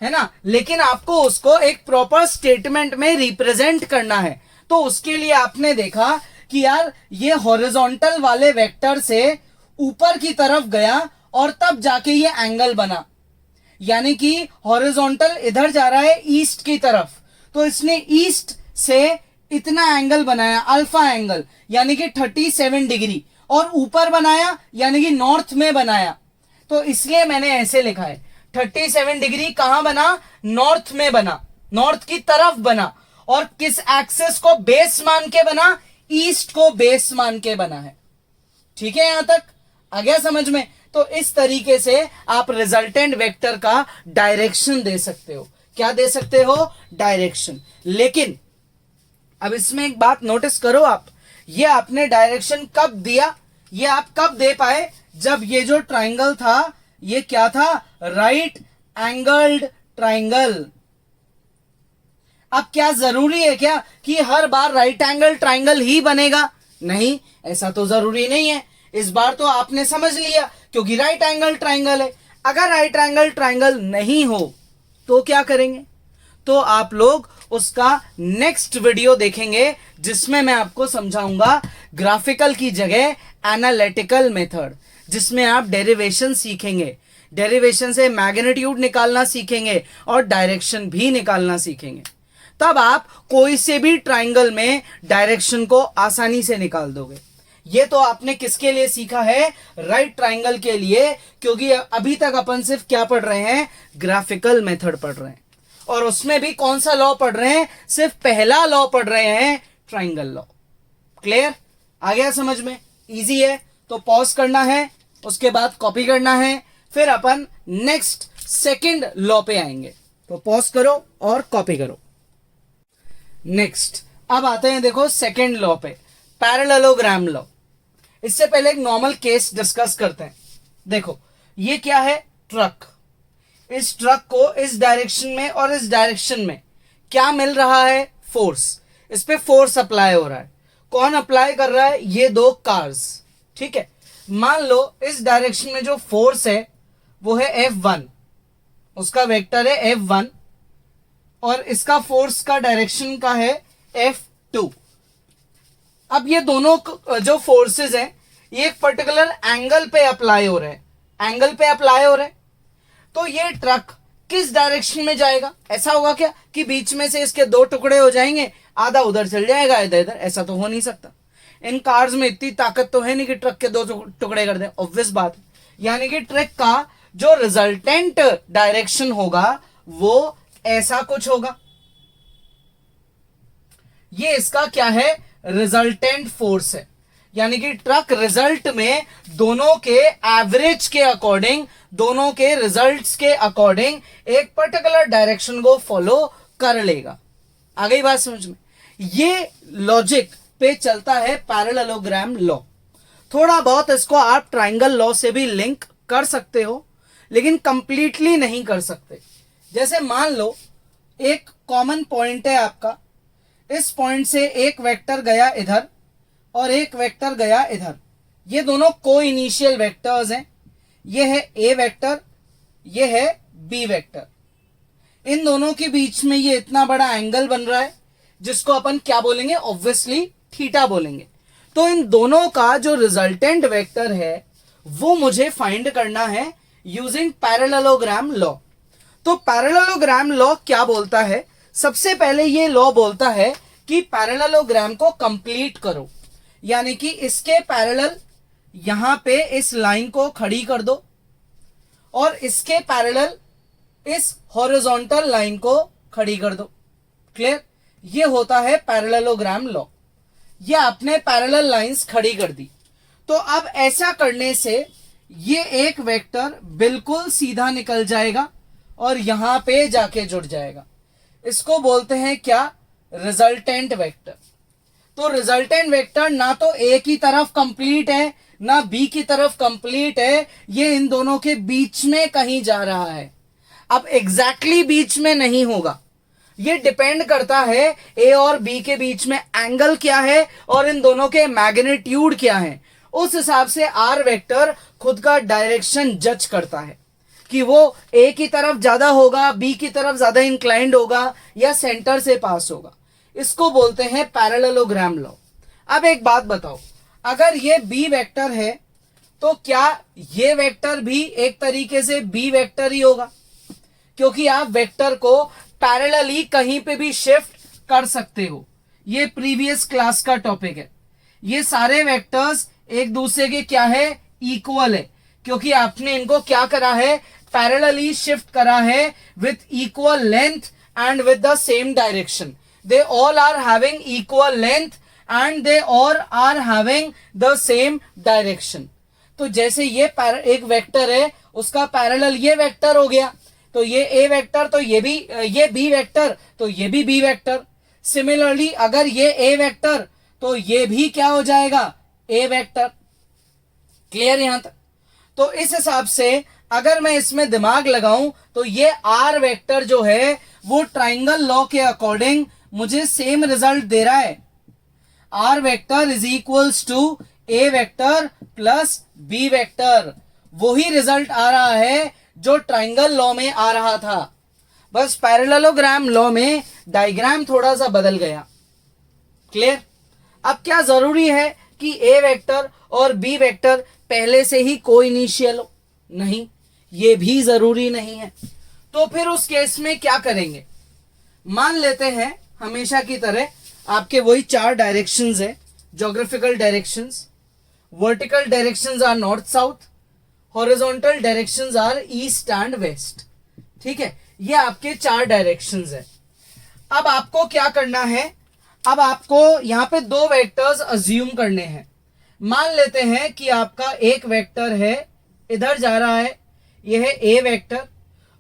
है ना, लेकिन आपको उसको एक प्रॉपर स्टेटमेंट में रिप्रेजेंट करना है। तो उसके लिए आपने देखा कि यार ये हॉरिजॉन्टल वाले वेक्टर से ऊपर की तरफ गया और तब जाके ये एंगल बना, यानी कि हॉरिजॉन्टल इधर जा रहा है ईस्ट की तरफ, तो इसने ईस्ट से इतना एंगल बनाया, अल्फा एंगल, यानी कि 37 डिग्री, और ऊपर बनाया यानी कि नॉर्थ में बनाया। तो इसलिए मैंने ऐसे लिखा है 37 डिग्री कहां बना? नॉर्थ में बना, नॉर्थ की तरफ बना। और किस एक्सेस को बेस मान के बना? ईस्ट को बेस मान के बना है। ठीक है, यहां तक आ गया समझ में? तो इस तरीके से आप रिजल्टेंट वेक्टर का डायरेक्शन दे सकते हो। क्या दे सकते हो? डायरेक्शन। लेकिन अब इसमें एक बात नोटिस करो आप, ये आपने डायरेक्शन कब दिया? ये आप कब दे पाए? जब ये जो ट्राइंगल था ये क्या था? Right angled triangle. अब क्या जरूरी है क्या कि हर बार राइट एंगल ट्राइंगल ही बनेगा? नहीं, ऐसा तो जरूरी नहीं है। इस बार तो आपने समझ लिया क्योंकि राइट एंगल ट्राइंगल है। अगर राइट एंगल ट्राइंगल नहीं हो तो क्या करेंगे? तो आप लोग उसका नेक्स्ट वीडियो देखेंगे जिसमें मैं आपको समझाऊंगा ग्राफिकल की जगह एनालिटिकल मेथड, जिसमें आप डेरिवेशन सीखेंगे। डेरिवेशन से मैग्नीट्यूड निकालना सीखेंगे और डायरेक्शन भी निकालना सीखेंगे। तब आप कोई से भी ट्राइंगल में डायरेक्शन को आसानी से निकाल दोगे। ये तो आपने किसके लिए सीखा है? राइट ट्राइंगल के लिए, क्योंकि अभी तक अपन सिर्फ क्या पढ़ रहे हैं? ग्राफिकल मेथड पढ़ रहे हैं। और उसमें भी कौन सा लॉ पढ़ रहे हैं? सिर्फ पहला लॉ पढ़ रहे हैं, ट्राइंगल लॉ। क्लियर? आ गया समझ में? इजी है। तो पॉज करना है, उसके बाद कॉपी करना है, फिर अपन नेक्स्ट सेकंड लॉ पे आएंगे। तो पॉज करो और कॉपी करो। नेक्स्ट अब आते हैं, देखो सेकंड लॉ पे, पैरेललोग्राम लॉ। इससे पहले एक नॉर्मल केस डिस्कस करते हैं। देखो ये क्या है? ट्रक। इस ट्रक को इस डायरेक्शन में और इस डायरेक्शन में क्या मिल रहा है? फोर्स। इस पे फोर्स अप्लाई हो रहा है। कौन अप्लाई कर रहा है? ये दो कार्स। ठीक है, मान लो इस डायरेक्शन में जो फोर्स है वो है F1, उसका वेक्टर है F1 और इसका फोर्स का डायरेक्शन का है F2। अब ये दोनों जो फोर्सेस हैं ये एक पर्टिकुलर एंगल पे अप्लाई हो रहे हैं, एंगल पे अप्लाई हो रहे हैं। तो ये ट्रक किस डायरेक्शन में जाएगा? ऐसा होगा क्या कि बीच में से इसके दो टुकड़े हो जाएंगे, आधा उधर चल जाएगा आधा इधर? ऐसा तो हो नहीं सकता। इन कार्स में इतनी ताकत तो है नहीं कि ट्रक के दो टुकड़े कर दें, ऑब्वियस बात। यानी कि ट्रक का जो रिजल्टेंट डायरेक्शन होगा वो ऐसा कुछ होगा। ये इसका क्या है? रिजल्टेंट फोर्स है। यानी कि ट्रक रिजल्ट में दोनों के एवरेज के अकॉर्डिंग, दोनों के रिजल्ट्स के अकॉर्डिंग एक पर्टिकुलर डायरेक्शन को फॉलो कर लेगा। आ गई बात समझ में? ये लॉजिक पे चलता है पैरेललोग्राम लॉ। थोड़ा बहुत इसको आप ट्राइंगल लॉ से भी लिंक कर सकते हो, लेकिन कंप्लीटली नहीं कर सकते। जैसे मान लो एक कॉमन पॉइंट है आपका, इस पॉइंट से एक वेक्टर गया इधर और एक वेक्टर गया इधर। ये दोनों को इनिशियल वेक्टर्स हैं। ये है ए वेक्टर, ये है बी वेक्टर। इन दोनों के बीच में ये इतना बड़ा एंगल बन रहा है जिसको अपन क्या बोलेंगे? ऑब्वियसली थीटा बोलेंगे। तो इन दोनों का जो रिजल्टेंट वेक्टर है वो मुझे फाइंड करना है यूजिंग पैरेललोग्राम लॉ। तो पैरेललोग्राम लॉ क्या बोलता है? सबसे पहले ये लॉ बोलता है कि पैरेललोग्राम को कंप्लीट करो, यानी कि इसके पैरेलल यहां पे इस लाइन को खड़ी कर दो और इसके पैरेलल इस हॉरिजॉन्टल लाइन को खड़ी कर दो। क्लियर? ये होता है पैरेललोग्राम लॉ। ये आपने पैरेलल लाइंस खड़ी कर दी। तो अब ऐसा करने से ये एक वेक्टर बिल्कुल सीधा निकल जाएगा और यहां पे जाके जुड़ जाएगा। इसको बोलते हैं क्या? Resultant vector. तो रिजल्टेंट वेक्टर ना तो ए की तरफ कंप्लीट है ना बी की तरफ कंप्लीट है, ये इन दोनों के बीच में कहीं जा रहा है। अब एग्जैक्टली बीच में नहीं होगा, ये डिपेंड करता है ए और बी के बीच में एंगल क्या है और इन दोनों के मैग्नीट्यूड क्या है। उस हिसाब से आर वेक्टर खुद का डायरेक्शन जज करता है कि वो ए की तरफ ज्यादा होगा, बी की तरफ ज्यादा इंक्लाइंड होगा या सेंटर से पास होगा। इसको बोलते हैं पैरेललोग्राम लॉ। अब एक बात बताओ, अगर ये बी वेक्टर है तो क्या ये वेक्टर भी एक तरीके से बी वेक्टर ही होगा? क्योंकि आप वेक्टर को पैरेलली कहीं पे भी शिफ्ट कर सकते हो। ये प्रीवियस क्लास का टॉपिक है। ये सारे वेक्टर्स एक दूसरे के क्या है? इक्वल है, क्योंकि आपने इनको क्या करा है? पैरेलली शिफ्ट करा है with equal length and with the same direction. They all are having equal length and they all are having the same direction. तो जैसे ये एक वेक्टर है, उसका पैरेलल ये वेक्टर हो गया, तो ये ए वेक्टर तो ये बी वेक्टर तो ये भी बी वेक्टर। सिमिलरली अगर ये ए वेक्टर तो ये भी क्या हो जाएगा? A vector. क्लियर यहां तक? तो इस हिसाब से अगर मैं इसमें दिमाग लगाऊं तो ये आर वेक्टर जो है वो ट्राइंगल लॉ के अकॉर्डिंग मुझे सेम रिजल्ट दे रहा है। R vector is equals to A vector plus B vector. वही रिजल्ट आ रहा है जो ट्राइंगल लॉ में आ रहा था, बस पैरेललोग्राम लॉ में डायग्राम थोड़ा सा बदल गया। क्लियर? अब क्या जरूरी है कि ए वेक्टर और बी वेक्टर पहले से ही को इनिशियल हो? नहीं, ये भी जरूरी नहीं है। तो फिर उस केस में क्या करेंगे? मान लेते हैं हमेशा की तरह आपके वही चार डायरेक्शंस है, geographical directions. Vertical directions are north south, horizontal directions are east and west. ठीक है, ये आपके चार डायरेक्शंस है। अब आपको क्या करना है? अब आपको यहां पे दो वेक्टर्स अज्यूम करने हैं। मान लेते हैं कि आपका एक वेक्टर है इधर जा रहा है, ये है ए वेक्टर,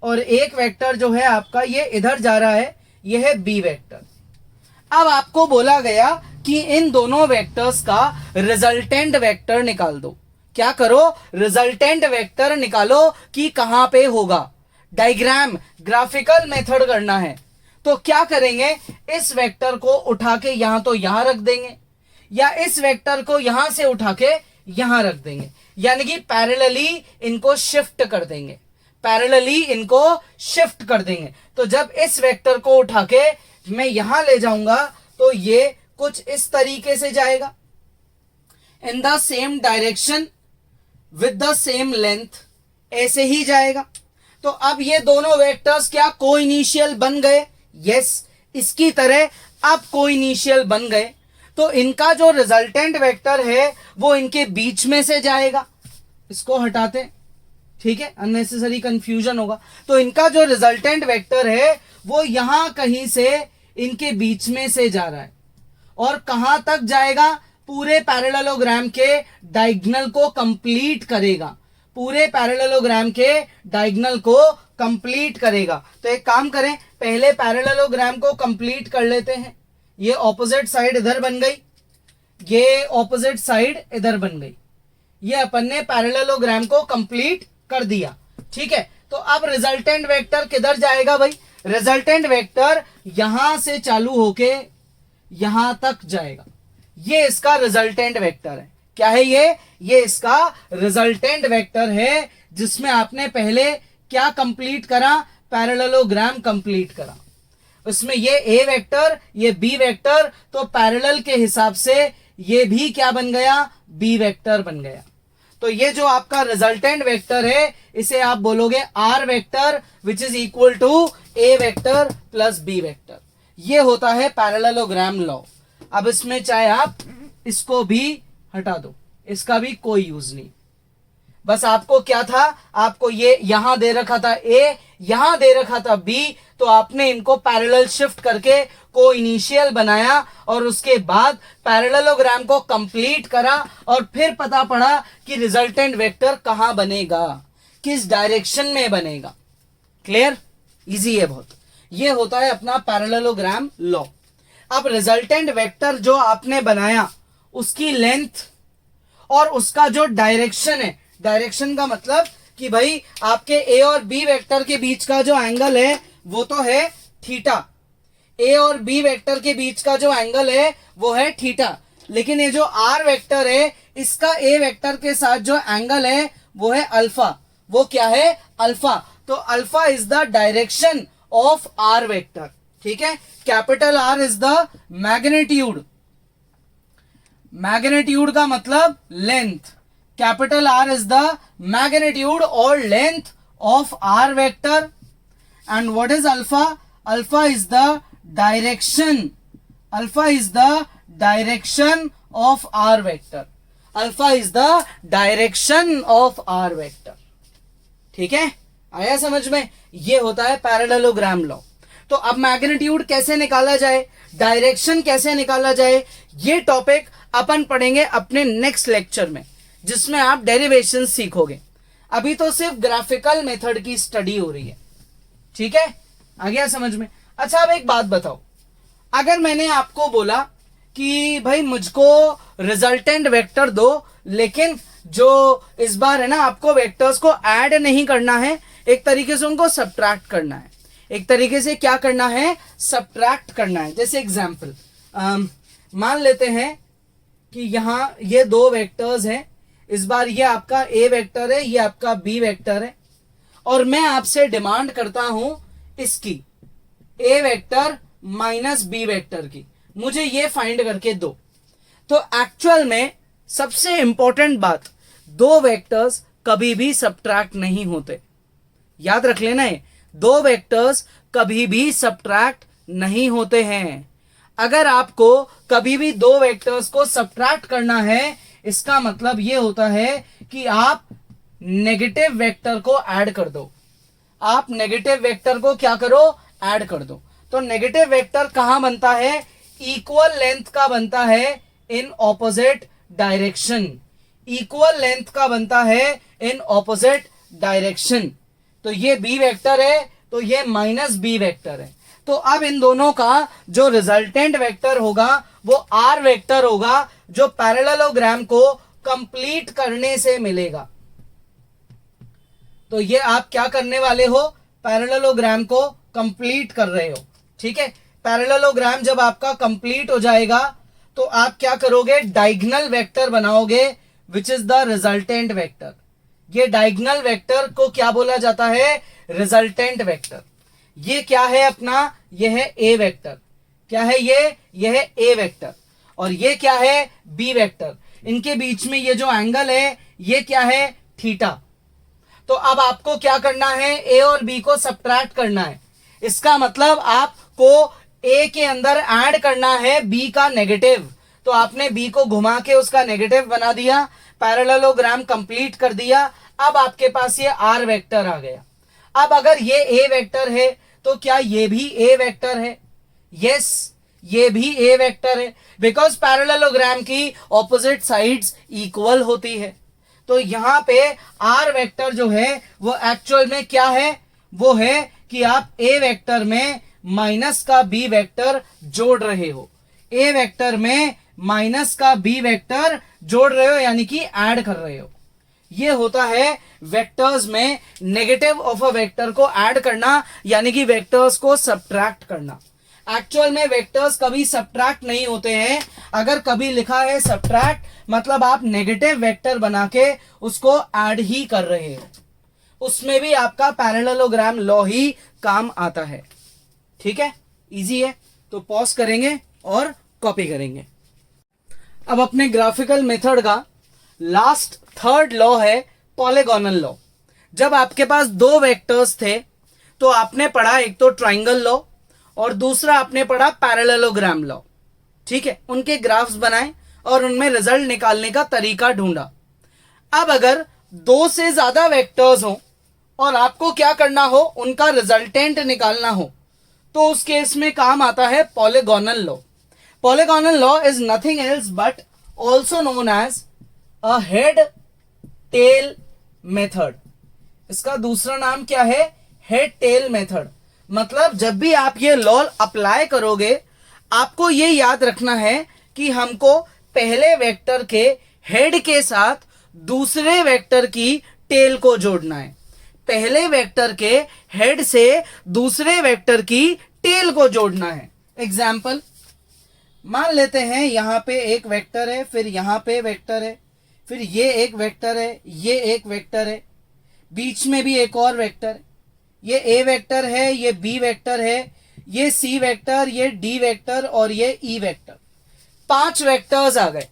और एक वेक्टर जो है आपका ये इधर जा रहा है, ये है बी वेक्टर। अब आपको बोला गया कि इन दोनों वेक्टर्स का रिजल्टेंट वेक्टर निकाल दो। क्या करो? रिजल्टेंट वेक्टर निकालो कि कहां पे होगा। डायग्राम, ग्राफिकल मेथड करना है। तो क्या करेंगे? इस वेक्टर को उठा के यहां तो यहां रख देंगे, या इस वेक्टर को यहां से उठा के यहां रख देंगे, यानी कि पैरेलली इनको शिफ्ट कर देंगे, पैरेलली इनको शिफ्ट कर देंगे। तो जब इस वेक्टर को उठा के मैं यहां ले जाऊंगा तो ये कुछ इस तरीके से जाएगा, in the same direction with the same length, ऐसे ही जाएगा। तो अब ये दोनों वेक्टर्स क्या कोइनिशियल बन गए? यस, इसकी तरह अब कोइनिशियल बन गए। तो इनका जो रिजल्टेंट वेक्टर है वो इनके बीच में से जाएगा, इसको हटाते, ठीक है, अननेसेसरी कंफ्यूजन होगा। तो इनका जो रिजल्टेंट वेक्टर है वो यहां कहीं से इनके बीच में से जा रहा है, और कहां तक जाएगा? पूरे पैरेललोग्राम के डायगोनल को कंप्लीट करेगा, पूरे पैरेललोग्राम के डायगोनल को कंप्लीट करेगा। तो एक काम करें, पहले पैरेललोग्राम को कंप्लीट कर लेते हैं। ये ऑपोजिट साइड इधर बन गई, ये ऑपोजिट साइड इधर बन गई, ये अपन ने पैरेललोग्राम को कंप्लीट कर दिया, ठीक है। तो अब रिजल्टेंट वेक्टर किधर जाएगा भाई? रिजल्टेंट वेक्टर यहां से चालू होके यहां तक जाएगा, ये इसका रिजल्टेंट वेक्टर है। क्या है ये इसका रिजल्टेंट वेक्टर है, जिसमें आपने पहले क्या कंप्लीट करा? पैरेललोग्राम कंप्लीट करा। उसमें ये ए वेक्टर, ये बी वेक्टर, तो पैरेलल के हिसाब से ये भी क्या बन गया? बी वेक्टर बन गया। तो ये जो आपका रिजल्टेंट वेक्टर है इसे आप बोलोगे R vector, which is equal to A vector plus B vector. ये होता है पैरेललोग्राम लॉ। अब इसमें चाहे आप इसको भी हटा दो, इसका भी कोई यूज नहीं। बस आपको क्या था, आपको ये यहां दे रखा था ए, यहां दे रखा था बी, तो आपने इनको पैरेलल शिफ्ट करके को इनिशियल बनाया और उसके बाद पैरेललोग्राम को कंप्लीट करा और फिर पता पड़ा कि रिजल्टेंट वेक्टर कहां बनेगा, किस डायरेक्शन में बनेगा। क्लियर? इजी है बहुत। ये होता है अपना पैरेललोग्राम लॉ। अब रिजल्टेंट वेक्टर जो आपने बनाया उसकी लेंथ और उसका जो डायरेक्शन है, डायरेक्शन का मतलब कि भाई आपके ए और बी वेक्टर के बीच का जो एंगल है वो तो है थीटा, ए और बी वेक्टर के बीच का जो एंगल है वो है थीटा, लेकिन ये जो आर वेक्टर है इसका ए वेक्टर के साथ जो एंगल है वो है अल्फा। वो क्या है? अल्फा। तो alpha is the direction of R vector, ठीक है। Capital R is the magnitude, magnitude का मतलब length, capital R is the magnitude और length of R vector. And what is alpha? Alpha is the direction, alpha is the direction of R vector, alpha is the direction of R vector, ठीक है। आया समझ में? ये होता है parallelogram law. तो अब मैग्नीट्यूड कैसे निकाला जाए, डायरेक्शन कैसे निकाला जाए, ये टॉपिक अपन पढ़ेंगे अपने नेक्स्ट लेक्चर में, जिसमें आप डेरिवेशन सीखोगे। अभी तो सिर्फ ग्राफिकल मेथड की स्टडी हो रही है, ठीक है। आ गया समझ में? अच्छा, अब एक बात बताओ, अगर मैंने आपको बोला कि भाई मुझको रिजल्टेंट वेक्टर दो, लेकिन जो इस बार है ना आपको वेक्टर्स को ऐड नहीं करना है, एक तरीके से उनको सब्ट्रैक्ट करना है, एक तरीके से क्या करना है? सब्ट्रैक्ट करना है। जैसे एग्जांपल मान लेते हैं कि यहां ये दो वेक्टर्स हैं, इस बार ये आपका ए वेक्टर है, ये आपका बी वेक्टर है, और मैं आपसे डिमांड करता हूं इसकी ए वेक्टर माइनस बी वेक्टर की, मुझे ये फाइंड करके दो। तो एक्चुअल में सबसे इंपॉर्टेंट बात, दो वेक्टर्स कभी भी सब्ट्रैक्ट नहीं होते, याद रख लेना है, दो वेक्टर्स कभी भी सब्ट्रैक्ट नहीं होते हैं। अगर आपको कभी भी दो वेक्टर्स को सब्ट्रैक्ट करना है, इसका मतलब ये होता है कि आप नेगेटिव वेक्टर को ऐड कर दो, आप नेगेटिव वेक्टर को क्या करो? ऐड कर दो। तो नेगेटिव वेक्टर कहां बनता है? इक्वल लेंथ का बनता है in opposite direction, equal length का बनता है इन ऑपोजिट डायरेक्शन। तो ये बी वेक्टर है, तो ये माइनस बी वेक्टर है। तो अब इन दोनों का जो रिजल्टेंट वेक्टर होगा वो आर वेक्टर होगा, जो पैरेललोग्राम को कंप्लीट करने से मिलेगा। तो ये आप क्या करने वाले हो? पैरेललोग्राम को कंप्लीट कर रहे हो, ठीक है। पैरेललोग्राम जब आपका कंप्लीट हो जाएगा तो आप क्या करोगे? डायगोनल वेक्टर बनाओगे which is the resultant vector. ये डायगोनल वेक्टर को क्या बोला जाता है? Resultant vector. ये क्या है अपना? ये है ए वेक्टर। क्या है ये है ए वेक्टर। और ये क्या है? B vector. इनके बीच में ये जो एंगल है ये क्या है? थीटा। तो अब आपको क्या करना है? ए और बी को सब्ट्रैक्ट करना है। इसका मतलब आपको ए के अंदर ऐड करना है बी का नेगेटिव। तो आपने बी को घुमा के उसका नेगेटिव बना दिया, पैरेललोग्राम कंप्लीट कर दिया। अब आपके पास ये आर वेक्टर आ गया। अब अगर ये ए वेक्टर है तो क्या ये भी ए वेक्टर है? यस, ये भी ए वेक्टर है, बिकॉज पैरेललोग्राम की ऑपोजिट साइड्स इक्वल होती है। तो यहां पे आर वेक्टर जो है वो एक्चुअल में क्या है? वो है कि आप ए वेक्टर में माइनस का बी वेक्टर जोड़ रहे हो। ए वेक्टर में माइनस का बी वेक्टर जोड़ रहे हो, यानी कि ऐड कर रहे हो। ये होता है वेक्टर्स में नेगेटिव ऑफ अ वेक्टर को ऐड करना, यानी कि वेक्टर्स को सब्ट्रैक्ट करना। एक्चुअल में वेक्टर्स कभी सब्ट्रैक्ट नहीं होते हैं। अगर कभी लिखा है सब्ट्रैक्ट, मतलब आप नेगेटिव वेक्टर बना के उसको ऐड ही कर रहे हो। उसमें भी आपका पैरेललोग्राम लॉ ही काम आता है। ठीक है, इजी है। तो पॉज करेंगे और कॉपी करेंगे। अब अपने ग्राफिकल मेथड का लास्ट थर्ड लॉ है पॉलीगोनल लॉ। जब आपके पास दो वेक्टर्स थे तो आपने पढ़ा एक तो ट्राइंगल लॉ और दूसरा आपने पढ़ा पैरेललोग्राम लॉ। ठीक है, उनके ग्राफ्स बनाए और उनमें रिजल्ट निकालने का तरीका ढूंढा। अब अगर दो से ज्यादा वेक्टर्स हो और आपको क्या करना हो? उनका रिजल्टेंट निकालना हो, तो उस केस में काम आता है polygonal law. Polygonal law is nothing else but also known as a head tail method. इसका दूसरा नाम क्या है? Head tail method. मतलब जब भी आप ये लॉ अप्लाई करोगे, आपको ये याद रखना है कि हमको पहले वेक्टर के हेड के साथ दूसरे वेक्टर की टेल को जोड़ना है। पहले वेक्टर के हेड से दूसरे वेक्टर की टेल को जोड़ना है। एग्जाम्पल मान लेते हैं यहां पे एक वेक्टर है, फिर यहां पे वेक्टर है, फिर ये एक वेक्टर है, ये एक वेक्टर है, बीच में भी एक और वेक्टर है। ये ए वेक्टर है, ये बी वेक्टर है, ये सी वेक्टर, ये डी वेक्टर और ये ई वेक्टर। 5 वेक्टर्स आ गए।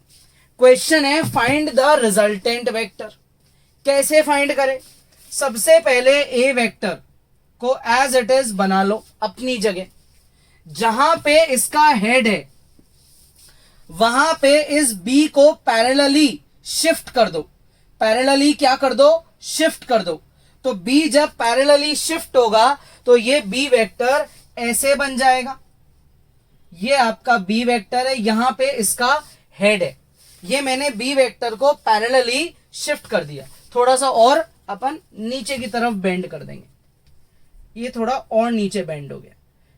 क्वेश्चन है फाइंड द रिजल्टेंट वेक्टर। कैसे फाइंड करें? सबसे पहले ए वेक्टर को एज इट इज बना लो अपनी जगह। जहां पे इसका हेड है वहां पे इस बी को पैरेलली शिफ्ट कर दो। पैरेलली क्या कर दो? शिफ्ट कर दो। तो बी जब पैरेलली शिफ्ट होगा तो ये बी वेक्टर ऐसे बन जाएगा। ये आपका बी वेक्टर है, यहां पे इसका हेड है। ये मैंने बी वेक्टर को पैरेलली शिफ्ट कर दिया। थोड़ा सा और अपन नीचे की तरफ बेंड कर देंगे। ये थोड़ा और नीचे बेंड हो गया,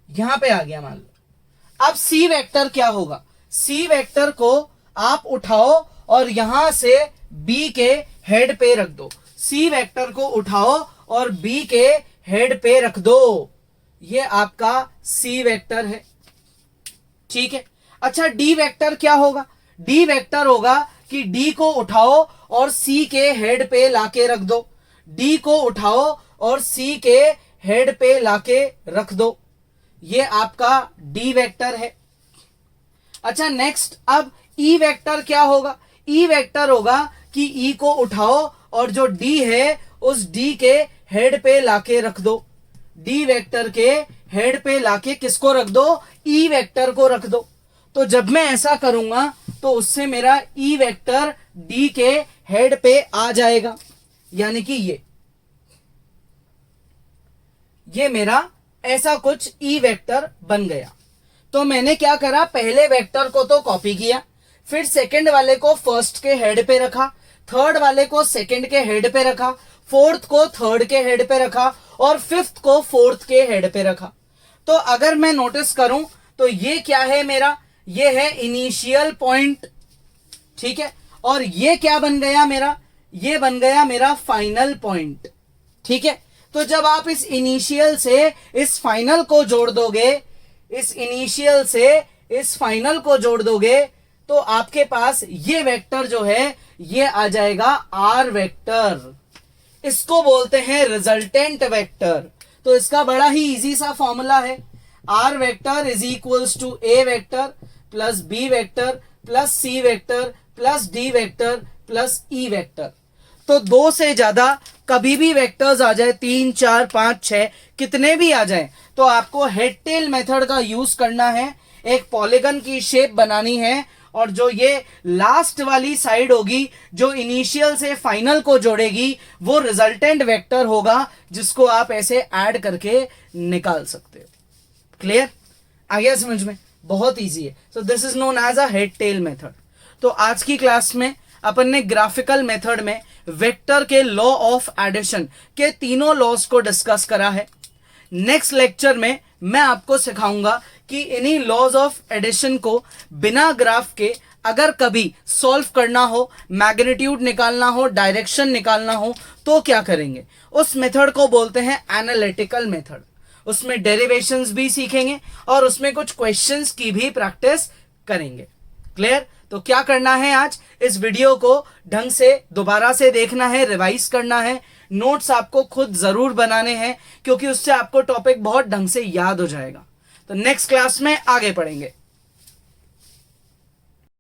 यहां पे आ गया मान लो। अब सी वेक्टर क्या होगा? सी वेक्टर को आप उठाओ और यहां से बी के हेड पे रख दो। सी वेक्टर को उठाओ और बी के हेड पे रख दो। ये आपका सी वेक्टर है। ठीक है। अच्छा, डी वेक्टर क्या होगा? डी वेक्टर होगा कि डी को उठाओ और सी के हेड पे लाके रख दो। डी को उठाओ और सी के हेड पे लाके रख दो। ये आपका डी वेक्टर है। अच्छा नेक्स्ट, अब ई वेक्टर क्या होगा? ई वेक्टर होगा कि ई को उठाओ और जो डी है उस डी के हेड पे लाके रख दो। डी वेक्टर के हेड पे लाके किसको रख दो? ई वेक्टर को रख दो। तो जब मैं ऐसा करूंगा तो उससे मेरा ई वेक्टर डी के हेड पे आ जाएगा, यानी कि ये मेरा ऐसा कुछ ई वेक्टर बन गया। तो मैंने क्या करा? पहले वेक्टर को तो कॉपी किया, फिर सेकंड वाले को फर्स्ट के हेड पे रखा, थर्ड वाले को सेकंड के हेड पे रखा, फोर्थ को थर्ड के हेड पे रखा और फिफ्थ को फोर्थ के हेड पे रखा। तो अगर मैं नोटिस करूं तो ये क्या है मेरा? ये है इनिशियल पॉइंट। ठीक है। और ये क्या बन गया मेरा? ये बन गया मेरा फाइनल पॉइंट। ठीक है। तो जब आप इस इनिशियल से इस फाइनल को जोड़ दोगे, इस इनिशियल से इस फाइनल को जोड़ दोगे, तो आपके पास ये वेक्टर जो है ये आ जाएगा आर वेक्टर। इसको बोलते हैं रिजल्टेंट वेक्टर। तो इसका बड़ा ही इजी सा फॉर्मूला है, R vector is equals to A vector plus B vector plus C vector plus D vector plus E vector. तो दो से ज्यादा कभी भी वेक्टर्स आ जाए, 3 4 5 6 कितने भी आ जाए, तो आपको हेड टेल मेथड का यूज करना है। एक पॉलीगन की शेप बनानी है और जो ये लास्ट वाली साइड होगी जो इनिशियल से फाइनल को जोड़ेगी वो रिजल्टेंट वेक्टर होगा, जिसको आप ऐसे ऐड करके निकाल सकते हो। क्लियर? आ गया समझ में? बहुत इजी है। So this is known as a head tail method. तो आज की क्लास में अपन ने ग्राफिकल मेथड में वेक्टर के लॉ ऑफ एडिशन के तीनों लॉज को डिस्कस करा है। नेक्स्ट लेक्चर में मैं आपको सिखाऊंगा कि इन्हीं लॉज ऑफ एडिशन को बिना ग्राफ के अगर कभी सॉल्व करना हो, मैग्नीट्यूड निकालना हो, डायरेक्शन निकालना हो, तो क्या करेंगे। उस मेथड को बोलते हैं एनालिटिकल मेथड। उसमें डेरिवेशंस भी सीखेंगे और उसमें कुछ क्वेश्चंस की भी प्रैक्टिस करेंगे। क्लियर? तो क्या करना है, आज इस वीडियो को ढंग से दोबारा से देखना है, रिवाइज करना है, नोट्स आपको खुद जरूर बनाने हैं, क्योंकि उससे आपको टॉपिक बहुत ढंग से याद हो जाएगा। तो नेक्स्ट क्लास में आगे पढ़ेंगे।